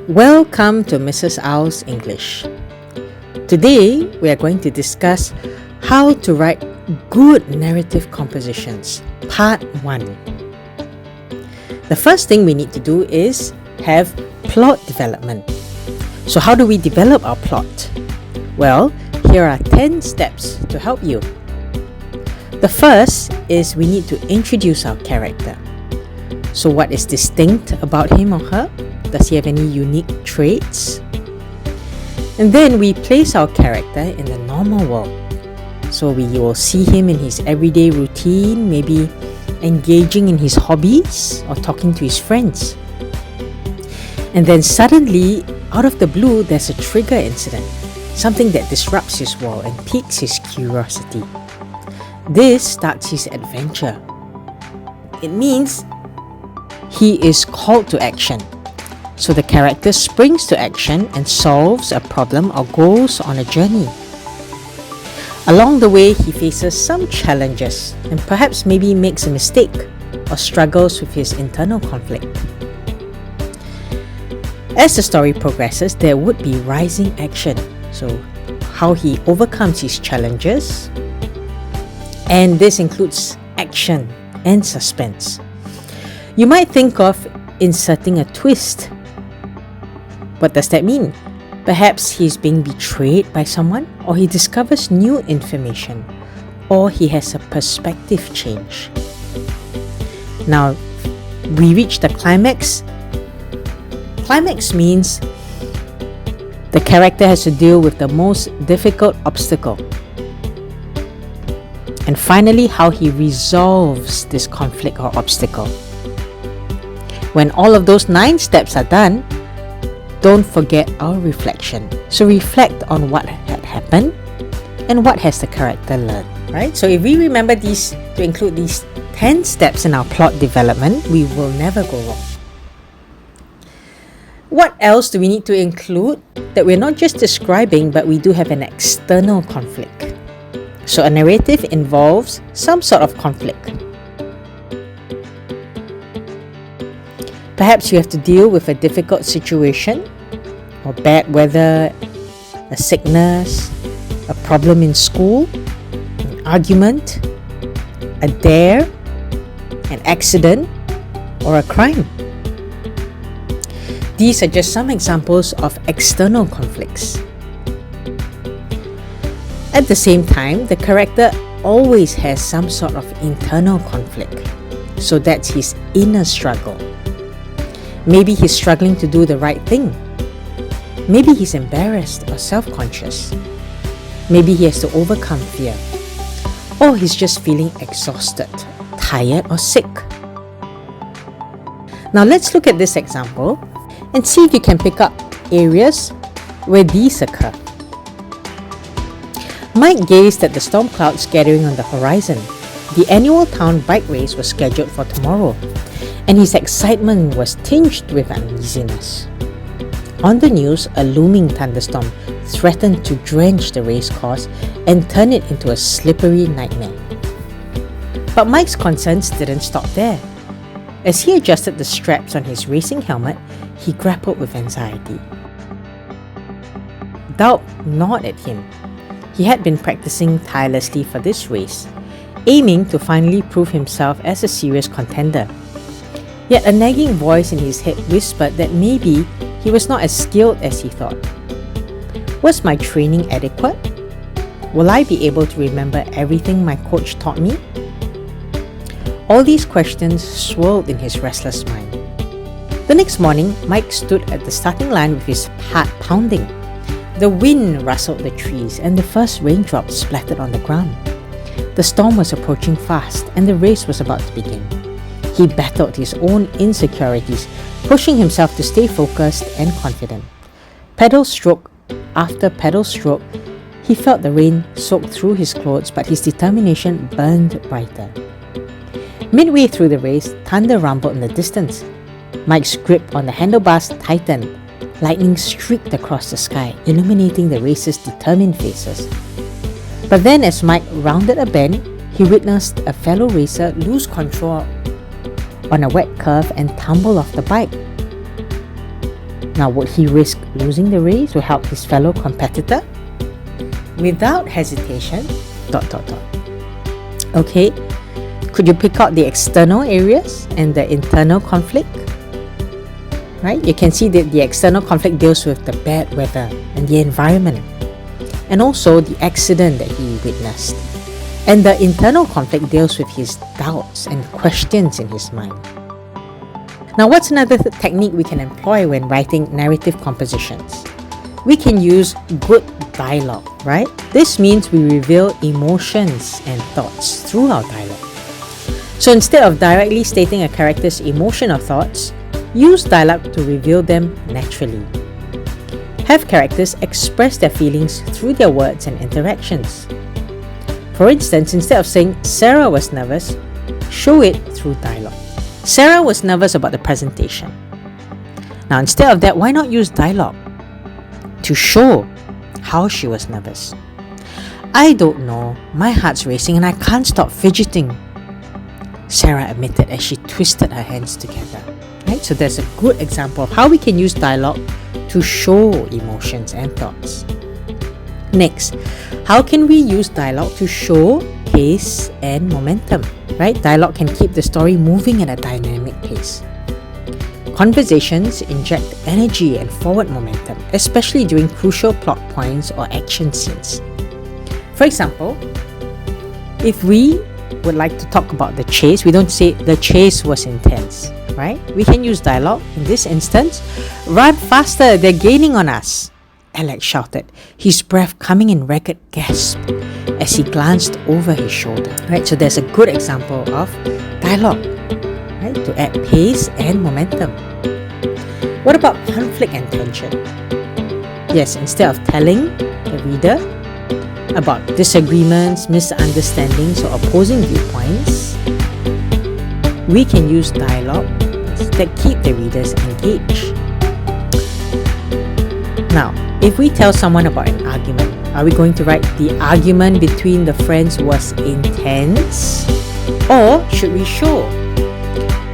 Welcome to Mrs. Owl's English. Today we are going to discuss how to write good narrative compositions, part 1. The first thing we need to do is have plot development. So how do we develop our plot? Well, here are 10 steps to help you. The first is we need to introduce our character. So what is distinct about him or her? Does he have any unique traits? And then we place our character in the normal world. So we will see him in his everyday routine, maybe engaging in his hobbies or talking to his friends. And then suddenly, out of the blue, there's a trigger incident, something that disrupts his world and piques his curiosity. This starts his adventure. It means he is called to action. So the character springs to action and solves a problem or goes on a journey. Along the way, he faces some challenges and perhaps maybe makes a mistake or struggles with his internal conflict. As the story progresses, there would be rising action. So how he overcomes his challenges, and this includes action and suspense. You might think of inserting a twist. What does that mean? Perhaps he's being betrayed by someone, or he discovers new information, or he has a perspective change. Now, we reach the climax. Climax means the character has to deal with the most difficult obstacle. And finally, how he resolves this conflict or obstacle. When all of those 9 steps are done, don't forget our reflection. So reflect on what had happened and what has the character learned, right? So if we remember to include these 10 steps in our plot development, we will never go wrong. What else do we need to include? That we're not just describing, but we do have an external conflict. So a narrative involves some sort of conflict. Perhaps you have to deal with a difficult situation, or bad weather, a sickness, a problem in school, an argument, a dare, an accident, or a crime. These are just some examples of external conflicts. At the same time, the character always has some sort of internal conflict. So that's his inner struggle. Maybe he's struggling to do the right thing. Maybe he's embarrassed or self-conscious. Maybe he has to overcome fear. Or he's just feeling exhausted, tired, or sick. Now let's look at this example and see if you can pick up areas where these occur. Mike gazed at the storm clouds gathering on the horizon. The annual town bike race was scheduled for tomorrow, and his excitement was tinged with uneasiness. On the news, a looming thunderstorm threatened to drench the racecourse and turn it into a slippery nightmare. But Mike's concerns didn't stop there. As he adjusted the straps on his racing helmet, he grappled with anxiety. Doubt gnawed at him. He had been practicing tirelessly for this race, aiming to finally prove himself as a serious contender. Yet a nagging voice in his head whispered that maybe he was not as skilled as he thought. Was my training adequate? Will I be able to remember everything my coach taught me? All these questions swirled in his restless mind. The next morning, Mike stood at the starting line with his heart pounding. The wind rustled the trees and the first raindrops splattered on the ground. The storm was approaching fast and the race was about to begin. He battled his own insecurities, pushing himself to stay focused and confident. Pedal stroke after pedal stroke, he felt the rain soak through his clothes, but his determination burned brighter. Midway through the race, thunder rumbled in the distance. Mike's grip on the handlebars tightened. Lightning streaked across the sky, illuminating the racer's determined faces. But then, as Mike rounded a bend, he witnessed a fellow racer lose control on a wet curve and tumble off the bike. Now, would he risk losing the race to help his fellow competitor? Without hesitation, ... Okay, could you pick out the external areas and the internal conflict? Right? You can see that the external conflict deals with the bad weather and the environment, and also the accident that he witnessed. And the internal conflict deals with his doubts and questions in his mind. Now, what's another technique we can employ when writing narrative compositions? We can use good dialogue, right? This means we reveal emotions and thoughts through our dialogue. So instead of directly stating a character's emotion or thoughts, use dialogue to reveal them naturally. Have characters express their feelings through their words and interactions. For instance, instead of saying Sarah was nervous, show it through dialogue. Sarah was nervous about the presentation. Now, instead of that, why not use dialogue to show how she was nervous? I don't know, my heart's racing and I can't stop fidgeting, Sarah admitted as she twisted her hands together. Right? So there's a good example of how we can use dialogue to show emotions and thoughts. Next, how can we use dialogue to show pace and momentum? Right? Dialogue can keep the story moving at a dynamic pace. Conversations inject energy and forward momentum, especially during crucial plot points or action scenes. For example, if we would like to talk about the chase, we don't say the chase was intense, right? We can use dialogue. In this instance, run faster, they're gaining on us, Alex shouted, his breath coming in ragged gasps as he glanced over his shoulder. Right, so there's a good example of dialogue, right, to add pace and momentum. What about conflict and tension? Yes, instead of telling the reader about disagreements, misunderstandings, or opposing viewpoints, we can use dialogue that keep the readers engaged. Now, if we tell someone about an argument, are we going to write the argument between the friends was intense? Or should we show?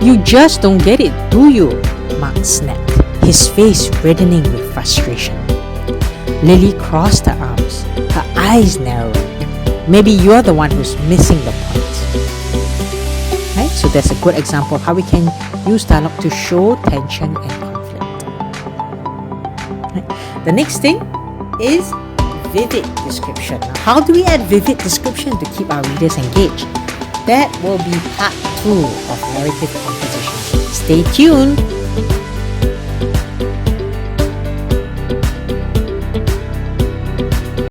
You just don't get it, do you? Mark snapped, his face reddening with frustration. Lily crossed her arms, her eyes narrowed. Maybe you're the one who's missing the point. Right? So there's a good example of how we can use dialogue to show tension and conflict. Right? The next thing is vivid description. Now, how do we add vivid description to keep our readers engaged? That will be part 2 of narrative composition. Stay tuned!